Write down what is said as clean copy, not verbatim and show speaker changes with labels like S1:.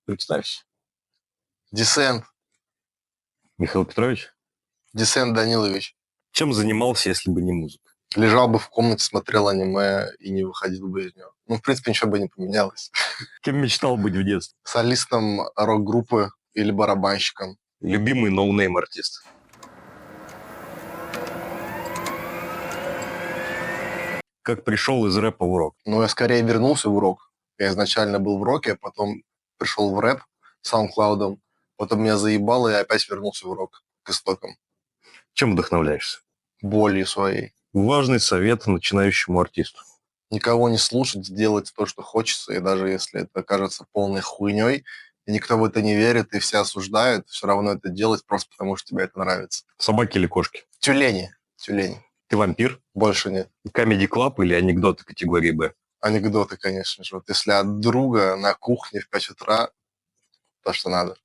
S1: Представься.
S2: Десент.
S1: Михаил Петрович?
S2: Десент Данилович.
S1: Чем занимался, если бы не музыка?
S2: Лежал бы в комнате, смотрел аниме и не выходил бы из него. Ну, в принципе, ничего бы не поменялось.
S1: Кем мечтал быть в детстве?
S2: Солистом рок-группы или барабанщиком.
S1: Любимый ноунейм артист? Как пришел из рэпа в рок?
S2: Но я скорее вернулся в рок. Я изначально был в роке, а потом пришел в рэп с SoundCloud. Потом меня заебало, и я опять вернулся в рок к истокам.
S1: Чем вдохновляешься?
S2: Болью своей.
S1: Важный совет начинающему артисту.
S2: Никого не слушать, делать то, что хочется, и даже если это кажется полной хуйней, и никто в это не верит, и все осуждают, все равно это делать просто потому, что тебе это нравится.
S1: Собаки или кошки?
S2: Тюлени. Тюлени.
S1: Ты вампир?
S2: Больше нет.
S1: Comedy Club или анекдоты категории Б?
S2: Анекдоты, конечно же. Вот если от друга на кухне в 5 утра, то, что надо.